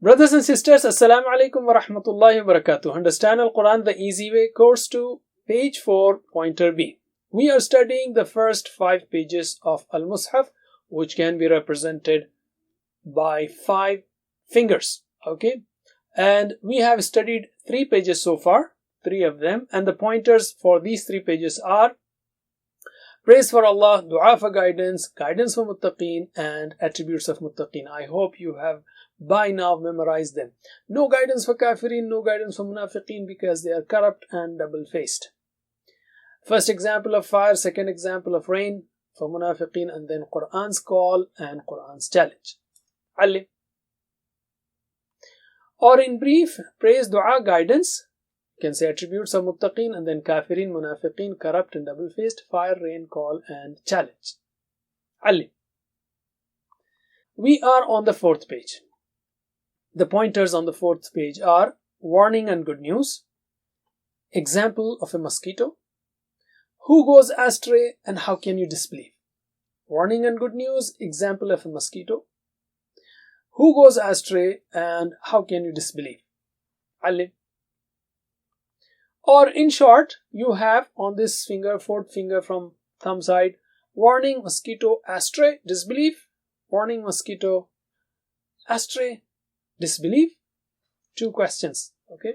Brothers and sisters, Assalamu alaikum wa rahmatullahi wa barakatuh. Understand Al-Quran the Easy Way, Course 2, page 4, pointer B. We are studying the first 5 pages of Al-Mus'haf, which can be represented by 5 fingers. Okay? And we have studied 3 pages so far, 3 of them. And the pointers for these 3 pages are praise for Allah, dua for guidance, guidance for muttaqeen, and attributes of muttaqeen. I hope you have by now memorized them. No guidance for kafirin, no guidance for munafiqeen, because they are corrupt and double-faced. First example of fire, second example of rain for munafiqeen, and then Quran's call and Quran's challenge. Ali. Or in brief, praise, dua, guidance. You can say attributes of muttaqeen, and then kafirin, munafiqeen, corrupt and double-faced, fire, rain, call, and challenge. Ali. We are on the 4th page. The pointers on the 4th page are warning and good news, example of a mosquito, who goes astray and how can you disbelieve. Warning and good news, example of a mosquito, who goes astray and how can you disbelieve. Ali. Or in short, you have on this finger, 4th finger from thumb side, warning, mosquito, astray, disbelief, warning, mosquito, astray, disbelief. 2 questions. Okay.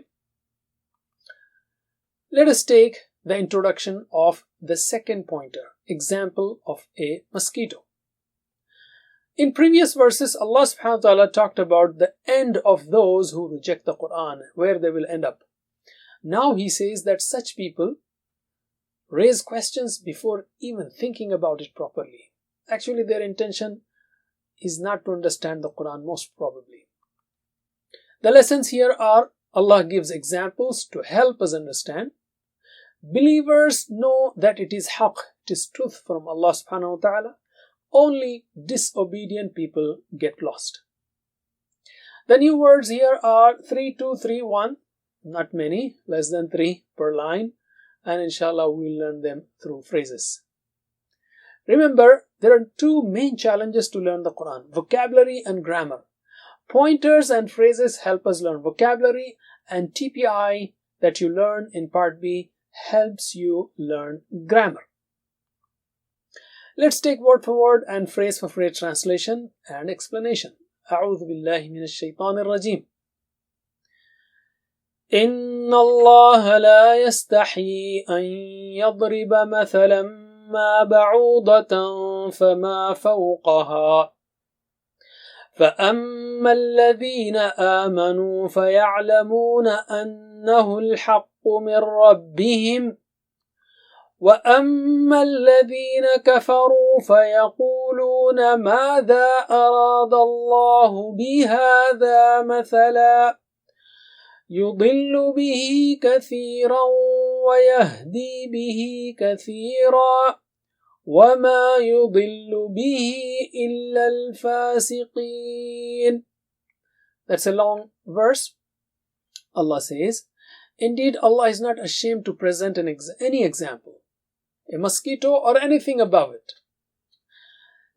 Let us take the introduction of the second pointer, example of a mosquito. In previous verses, Allah subhanahu wa ta'ala talked about the end of those who reject the Quran, where they will end up. Now He says that such people raise questions before even thinking about it properly. Actually, their intention is not to understand the Quran, most probably. The lessons here are, Allah gives examples to help us understand. Believers know that it is haqq, it is truth from Allah subhanahu wa ta'ala. Only disobedient people get lost. The new words here are 3, 2, 3, 1. Not many, less than 3 per line. And inshallah we'll learn them through phrases. Remember, there are 2 main challenges to learn the Quran: vocabulary and grammar. Pointers and phrases help us learn vocabulary, and TPI that you learn in part B helps you learn grammar. Let's take word for word and phrase for phrase translation and explanation. أعوذ بالله من الشيطان الرجيم. إن الله لا يستحيي أن يضرب مثلا ما بعوضة فما فوقها فأما الذين آمنوا فيعلمون أنه الحق من ربهم وأما الذين كفروا فيقولون ماذا أراد الله بهذا مثلا يضل به كثيرا ويهدي به كثيرا وما يضل به إلا الفاسقين. That's a long verse. Allah says, indeed Allah is not ashamed to present any example, a mosquito or anything above it.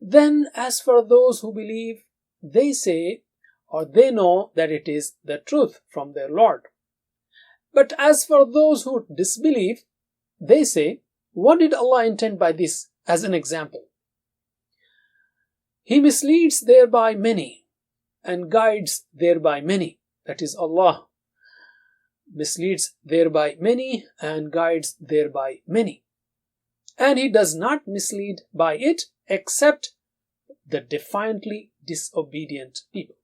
Then as for those who believe, they say or they know that it is the truth from their Lord. But as for those who disbelieve, they say, what did Allah intend by this as an example? He misleads thereby many and guides thereby many. That is, Allah misleads thereby many and guides thereby many. And He does not mislead by it except the defiantly disobedient people.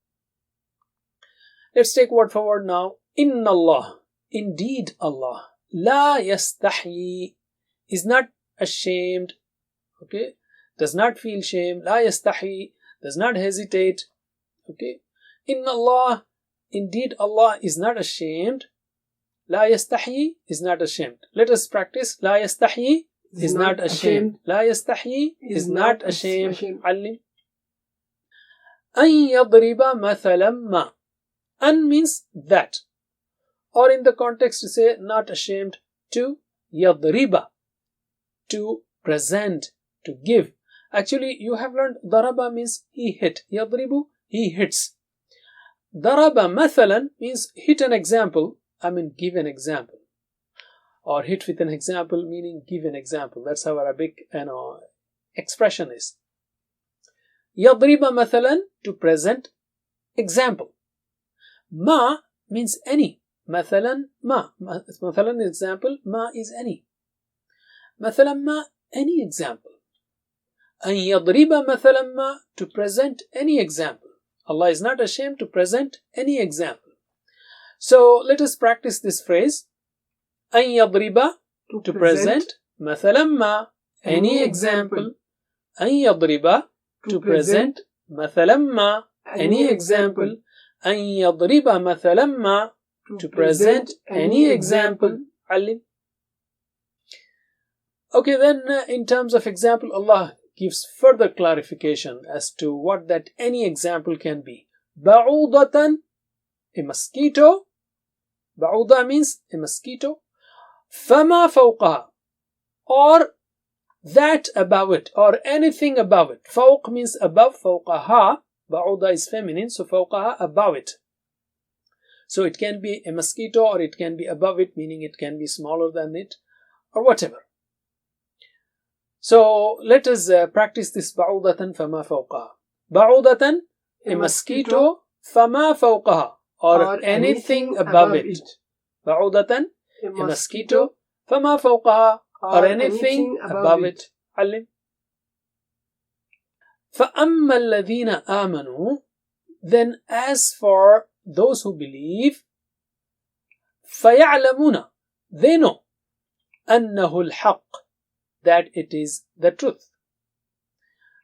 Let's take word for word now. Inna Allah, indeed Allah, la yastahi, is not ashamed, okay, does not feel shame, la yastahi, does not hesitate, okay. Inna Allah, indeed Allah is not ashamed. La yastahi is not ashamed. Let us practice. La yastahi is not ashamed. La yastahi is not ashamed. Alim. An yadriba mathalam ma. An means that. Or in the context to say not ashamed to yadriba, to present, to give. Actually, you have learned daraba means he hit. Yadribu, he hits. Daraba mathalan means hit an example, give an example. Or hit with an example meaning give an example. That's how Arabic expression is. Yadriba mathalan, to present example. Ma means any. Mathalan ma. Mathalan example, ma is any. Mathalan ma, any example. An yadriba mathalan ma, to present any example. Allah is not ashamed to present any example. So let us practice this phrase. An yadriba, to present. Mathalan ma, any example. An yadriba, to present. Mathalan ma, any example. An yadriba mathalan ma, to present any example. Alim. Okay, then in terms of example, Allah gives further clarification as to what that any example can be. Ba'udatan, a mosquito. Ba'uda means a mosquito. Fama fawqaha, or that above it, or anything above it. Fawq means above, fawqaha. Ba'uda is feminine, so fawqaha, above it. So it can be a mosquito or it can be above it, meaning it can be smaller than it or whatever. So let us practice this. Ba'udatan fama fawqaha. Ba'udatan, a mosquito. Fama fawqaha, or anything above it. Ba'udatan, a mosquito. Fama fawqaha, or anything above it. Alim. فَأَمَّا الَّذِينَ آمَنُوا, then as for those who believe, فَيَعْلَمُونَ, they know, أَنَّهُ الْحَقِّ, that it is the truth.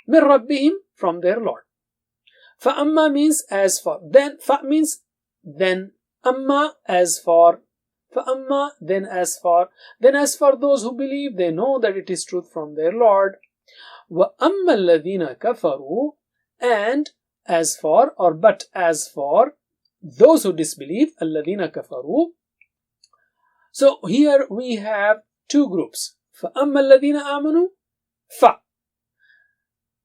مِنْ رَبِّهِمْ, from their Lord. فَأَمَّا means as for, then, fa means then, amma as for, فَأَمَّا then as for those who believe, they know that it is truth from their Lord. وَأَمَّا الَّذِينَ كَفَرُوا, and as for, or but as for those who disbelieve, الَّذِينَ كَفَرُوا. So here we have two groups. فَأَمَّا الَّذِينَ آمَنُوا, fa.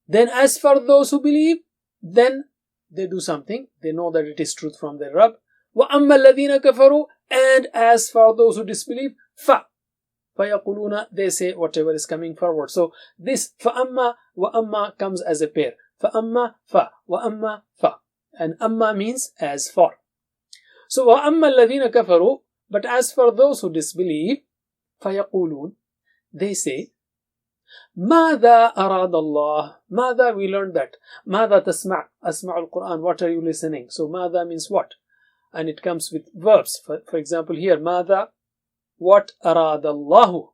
Then as for those who believe, then they do something, they know that it is truth from their Rabb. وَأَمَّا الَّذِينَ كَفَرُوا, and as for those who disbelieve, fa. فَيَقُولُونَ, they say whatever is coming forward. So this فَأَمَّا وَأَمَّا comes as a pair. فَأَمَّا fa, وَأَمَّا fa. And amma means as for. So وَأَمَّا الَّذِينَ كَفَرُوا, but as for those who disbelieve, فَيَقُولُونَ, they say, مَاذَا أَرَادَ اللَّهُ. ماذا, we learned that. ماذا تسمع, أسمع القرآن, what are you listening? So ماذا means what. And it comes with verbs. For example here, ماذا, what. أراد الله,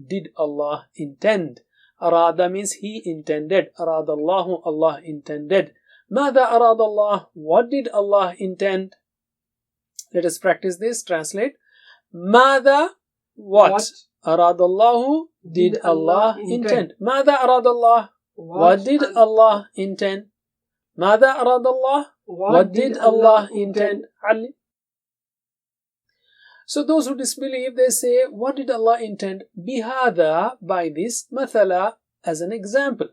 did Allah intend. أراد means he intended. أراد الله, Allah intended. ماذا أراد الله, what did Allah intend? Let us practice this. Translate. ماذا, what. أراد الله, did Allah intend. ماذا أراد الله, what did Allah intend. ماذا أراد الله, what did Allah intend. Ali. So those who disbelieve, they say, what did Allah intend? Bihada, by this, mathala, as an example.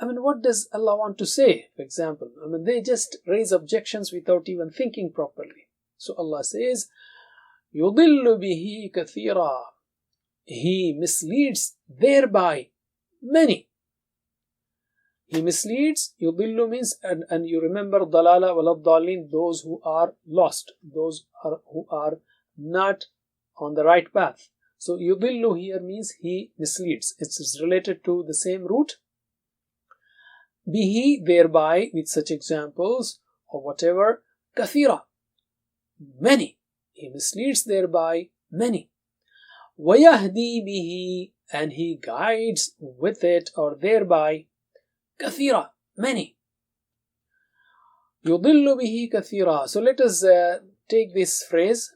What does Allah want to say, for example? They just raise objections without even thinking properly. So Allah says, يُضِلُّ بِهِ كَثِيرًا, he misleads thereby many. He misleads, yudillu means, and you remember dalala waladdallin, those who are lost, those who are not on the right path. So yudillu here means he misleads. It's related to the same root. Bihi, thereby, with such examples or whatever. Kathira, many. He misleads thereby many. Wayahdi bihi, and he guides with it or thereby. Kathira, many. Yudillu bihi kathira. So let us take this phrase.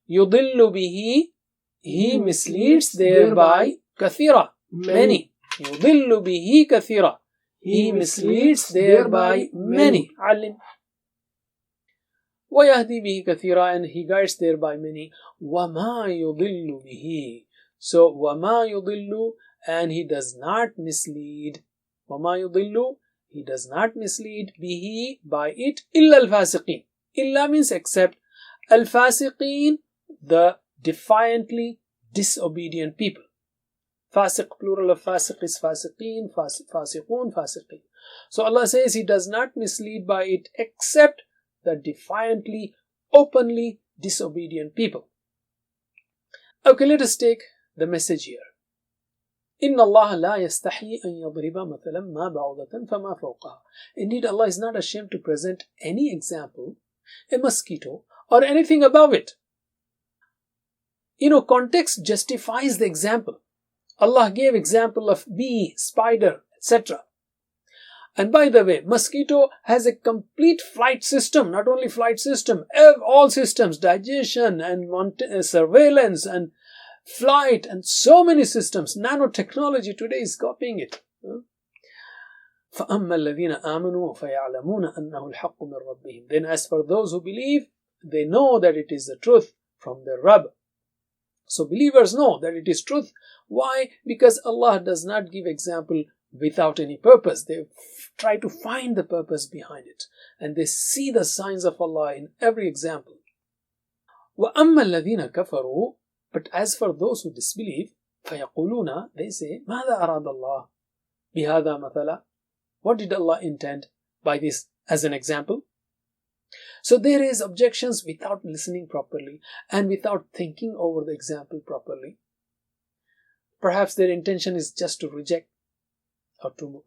Yudillu bihi, he misleads thereby. Kathira, many. Yudillu bihi kathira, he misleads thereby many. Alim. وَيَهْدِي بِهِ كَثِيرًا, and he guides thereby many. وَمَا يُضِلُّ بِهِ, so وَمَا يُضِلُّ, and he does not mislead. وَمَا يُضِلُّ, He does not mislead bihi, by it, illa al-fasiqeen. Illa means except, al-fasiqeen, the defiantly disobedient people. Fasiq, plural of fasiq is fasiqeen, fasiqun, fasiqeen. So Allah says He does not mislead by it except the defiantly, openly disobedient people. Okay, let us take the message here. إِنَّ اللَّهَ لَا يَسْتَحْيِي أَن يَضْرِبَ مَثَلًا مَا بَعُوضَةً فَمَا فَوْقَهَا. Indeed, Allah is not ashamed to present any example, a mosquito, or anything above it. Context justifies the example. Allah gave example of bee, spider, etc. And by the way, mosquito has a complete flight system, not only flight system, all systems, digestion and surveillance and flight and so many systems. Nanotechnology today is copying it. فَأَمَّا الَّذِينَ آمَنُوا فَيَعْلَمُونَ أَنَّهُ الْحَقُّ مِنْ رَبِّهِمْ. Then as for those who believe, they know that it is the truth from their Rabb. So believers know that it is truth. Why? Because Allah does not give example without any purpose. They try to find the purpose behind it. And they see the signs of Allah in every example. وَأَمَّا الَّذِينَ كَفَرُوا. But as for those who disbelieve, فَيَقُولُونَ, they say, مَاذَا أَرَادَ اللَّهُ بِهَذَا مَثَلًا. What did Allah intend by this as an example? So they raise objections without listening properly and without thinking over the example properly. Perhaps their intention is just to reject or to,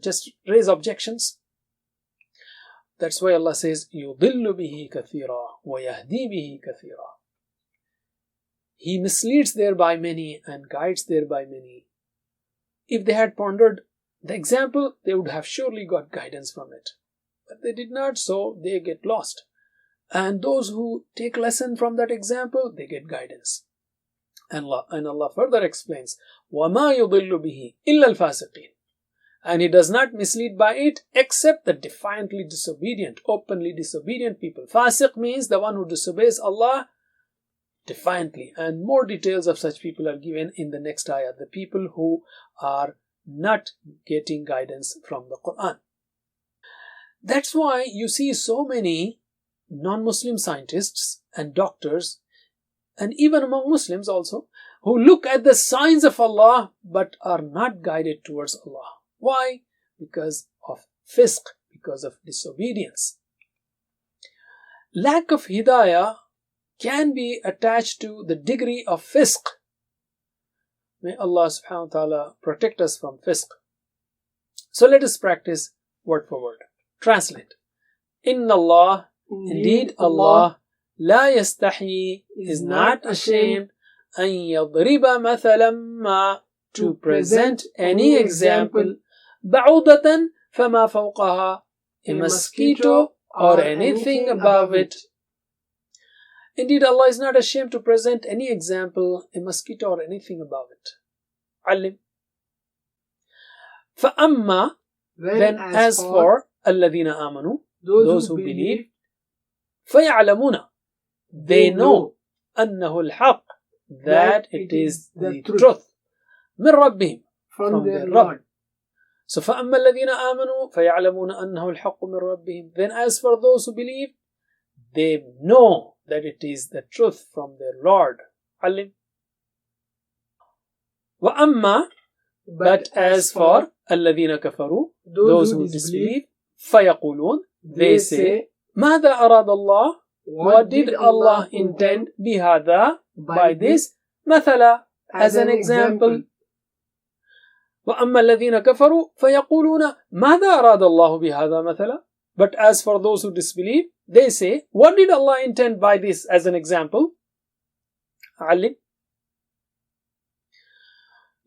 just raise objections. That's why Allah says, يُضِلُّ بِهِ كَثِيرًا وَيَهْدِي بِهِ كَثِيرًا. He misleads thereby many and guides thereby many. If they had pondered the example, they would have surely got guidance from it. But they did not, so they get lost. And those who take lesson from that example, they get guidance. And Allah further explains, وَمَا يُضِلُّ بِهِ إِلَّا الْفَاسِقِينَ. And He does not mislead by it except the defiantly disobedient, openly disobedient people. Fasiq means the one who disobeys Allah defiantly. And more details of such people are given in the next ayah. The people who are not getting guidance from the Quran. That's why you see so many non-Muslim scientists and doctors, and even among Muslims also, who look at the signs of Allah but are not guided towards Allah. Why? Because of fisq, because of disobedience. Lack of hidayah can be attached to the degree of fisq. May Allah subhanahu wa ta'ala protect us from fisq. So let us practice word for word. Translate. Inna Allah, indeed Allah, la yastahi, is not ashamed, an yadriba mathalan ma, to present any example, ba'udatan fama fawqaha, a mosquito or anything above it. Indeed, Allah is not ashamed to present any example, a mosquito or anything above it. Alim. فَأَمَّا, then as for الَّذِينَ آمَنُوا, those who believe, فَيَعْلَمُونَ, they know, أَنَّهُ الْحَقِّ, that it is the truth, مِنْ رَبِّهِمْ, from their Rabb. So فَأَمَّا الَّذِينَ آمَنُوا فَيَعْلَمُونَ أَنَّهُ الْحَقُّ مِنْ رَبِّهِمْ. Then as for those who believe, they know that it is the truth from their Lord. Alim. وَأَمَّا, but as for الَّذِينَ كَفَرُوا, those who disbelieve, فَيَقُولُونَ, they say, مَاذَا أَرَادَ اللَّهُ, what did Allah intend, بِهَذَا, by this, مَثَلًا, as an example. وَأَمَّا الَّذِينَ كَفَرُوا فَيَقُولُونَ مَاذَا أَرَادَ اللَّهُ بِهَذَا مَثَلًا. But as for those who disbelieve, they say, what did Allah intend by this as an example? Alim.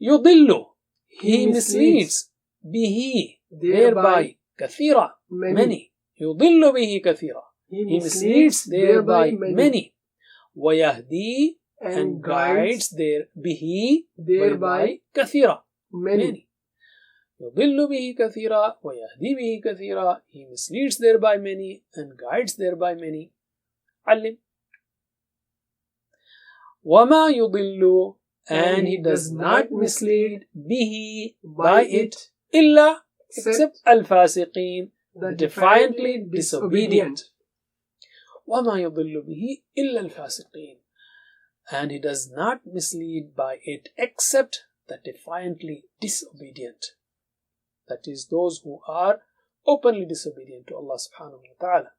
يُضِلُّ, He misleads, bihi, thereby, kathira, many. يُضِلُّ bihi kathira, He misleads thereby many. وَيَهْدِي, and guides bihi, thereby, kathira, many. يُضِلُّ بِهِ كَثِيرًا وَيَهْدِي بِهِ كَثِيرًا, He misleads thereby many and guides thereby many. Alim. وَمَا يُضِلُّ, and He does not mislead bihi, by it, إِلَّا, except al-fasiqeen, the defiantly disobedient. وَمَا يُضِلُّ بِهِ إِلَّا الْفَاسِقِينَ. And he does not mislead by it except the defiantly disobedient. That is, those who are openly disobedient to Allah subhanahu wa ta'ala.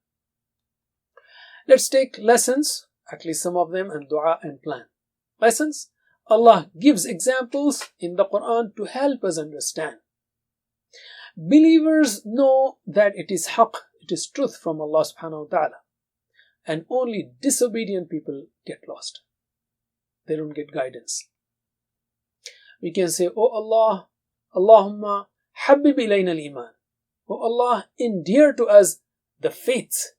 Let's take lessons, at least some of them, and dua and plan. Lessons. Allah gives examples in the Quran to help us understand. Believers know that it is haqq, it is truth from Allah subhanahu wa ta'ala. And only disobedient people get lost. They don't get guidance. We can say, Oh Allah, Allahumma habib ilayna al-iman. Oh Allah, endear to us the faith.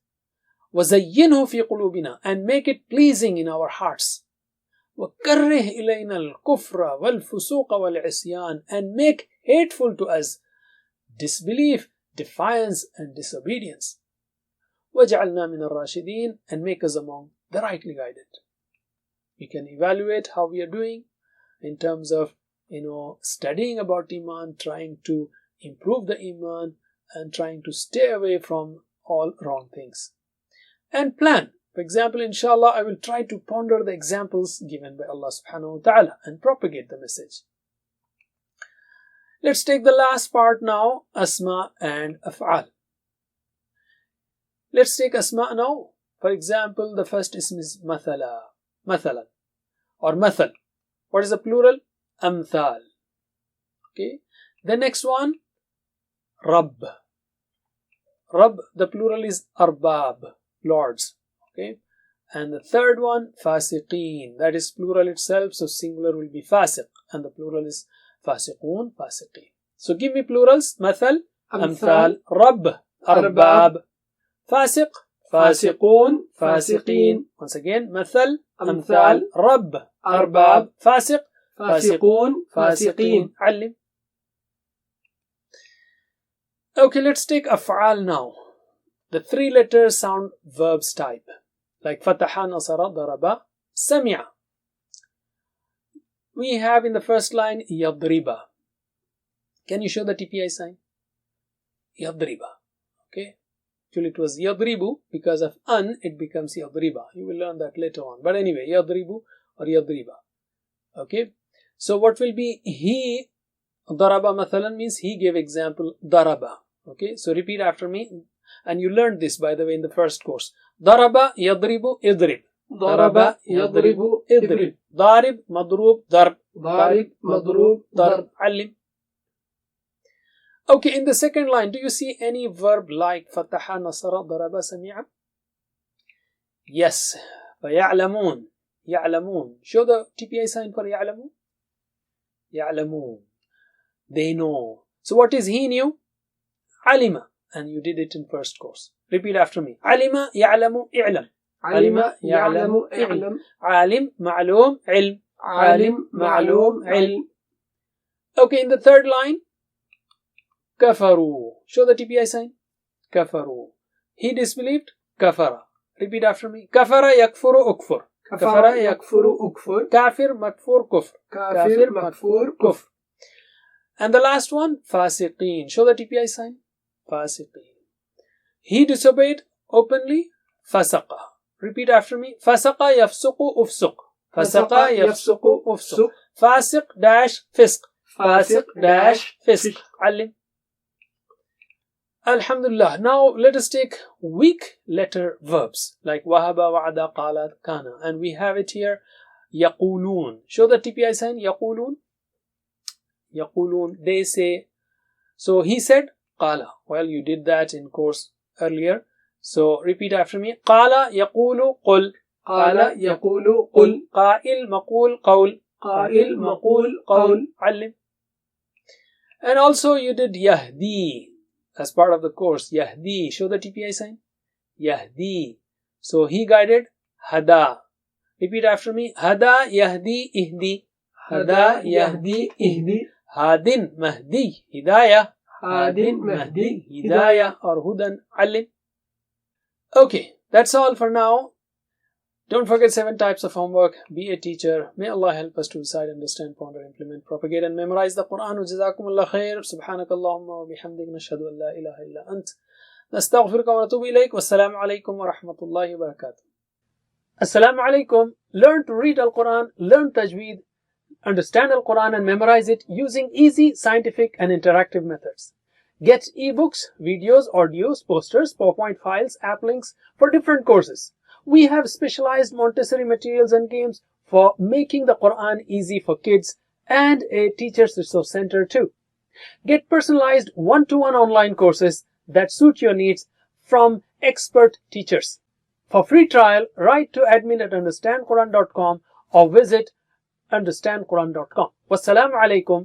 وَزَيِّنْهُ فِي قُلُوبِنَا, and make it pleasing in our hearts. وَكَرِّهْ إِلَيْنَا الْكُفْرَ وَالْفُسُوقَ وَالْعِصْيَانَ, and make hateful to us disbelief, defiance and disobedience. وَجَعَلْنَا مِنَ الرَّاشِدِينَ, and make us among the rightly guided. We can evaluate how we are doing in terms of, studying about Iman, trying to improve the Iman, and trying to stay away from all wrong things. And plan. For example, inshallah, I will try to ponder the examples given by Allah subhanahu wa ta'ala and propagate the message. Let's take the last part now, Asma and Af'al. Let's take Asma now. For example, the first ism is Mathala, Mathalan, or Mathal. What is the plural? Amthal. Okay. The next one, Rabb. Rabb, the plural is Arbab, lords. Okay. And the third one, Fasiqeen. That is plural itself, so singular will be Fasiq. And the plural is Fasiqun, Fasiqeen. So give me plurals. Mathal, Amthal, Rabb, Arbab, Fasiq, Fasiqun, Fasiqeen. Once again, Mathal, Amthal, Rabb, Arbab, Fasiq, Fasiqun, Fasiqeen. Alim. Okay, let's take Af'al now. The three letters sound verbs type. Like Fataha, Nasara, Daraba, Sami'a. We have in the first line Yadriba. Can you show the TPI sign? Yadriba. Okay. Actually it was Yadribu. Because of an, it becomes Yadriba. You will learn that later on. But anyway, Yadribu or Yadriba. Okay. So what will be he? Daraba mathalan means he gave example Daraba. Okay. So repeat after me. And you learned this, by the way, in the first course. Daraba, yadribu, idrib. Daraba, yadribu, idrib. Darib, madrub, darb. Darib, madrub, darb. Alim. Okay, in the second line, do you see any verb like Fataha, Nasara, Daraba, Sami'a? Yes. فَيَعْلَمُونَ. يَعْلَمُونَ. Show the TPI sign for يَعْلَمُونَ. يَعْلَمُونَ. They know. So what is he knew? Alima. And you did it in first course. Repeat after me. Alima, ya'lamu, i'lam. Alima, ya'lamu, i'lam. Alim, ma'lum, ilm. Alim, ma'lum, ilm. Okay, in the third line, kafaru. Show the TPI sign. Kafaru. He disbelieved. Kafara. Repeat after me. Kafara, yakfuru, ukfur. Kafara, yakfuru, ukfur. Kafir, makfur, kufr. Kafir, makfur, kufr. And the last one, fasiqeen. Show the TPI sign. Fasiqeen. He disobeyed openly. Fasaqa. Repeat after me. Fasaqa yafsuqu ufsuq. Fasaqa yafsuqu ufsuq. Fasiq dash fisq. Fasiq dash fisq. Alim. Alhamdulillah. Now let us take weak letter verbs like wahaba, wa'ada, qala, kana. And we have it here. Yaqulun. Show the TPI sign. Yaqulun. Yaqulun. They say. So he said. Qala. Well, you did that in course earlier. So repeat after me. Qala yaqulu qul. Qala yaqulu qul. Qa'il maqul qawl. Qa'il maqul qawl. Alim. And also you did yahdi as part of the course. Yahdi. Show the TPI sign. Yahdi. So he guided. Hada. Repeat after me. Hada yahdi ihdi. Hada yahdi ihdi. Hadin mahdi. Hidayah. Hadin, Mahdi, Hidayah or Hudan, Alim. Okay, that's all for now. Don't forget 7 types of homework. Be a teacher. May Allah help us to recite, understand, ponder, implement, propagate, and memorize the Quran. Jazakumullah khair. Subhanakallahumma wa bihamdik. Nashhadu an la ilaha illa ant. Nastaghfiruka wa natubu ilayk. Wassalamu alaikum wa rahmatullahi wa barakatuh. Assalamu alaikum. Learn to read Al-Quran, learn Tajweed, understand Al-Quran and memorize it using easy, scientific and interactive methods. Get ebooks, videos, audios, posters, PowerPoint files, app links for different courses. We have specialized Montessori materials and games for making the Quran easy for kids and a teacher's resource center too. Get personalized one-to-one online courses that suit your needs from expert teachers. For free trial, write to admin@understandquran.com or visit understandquran.com. Wassalamu alaikum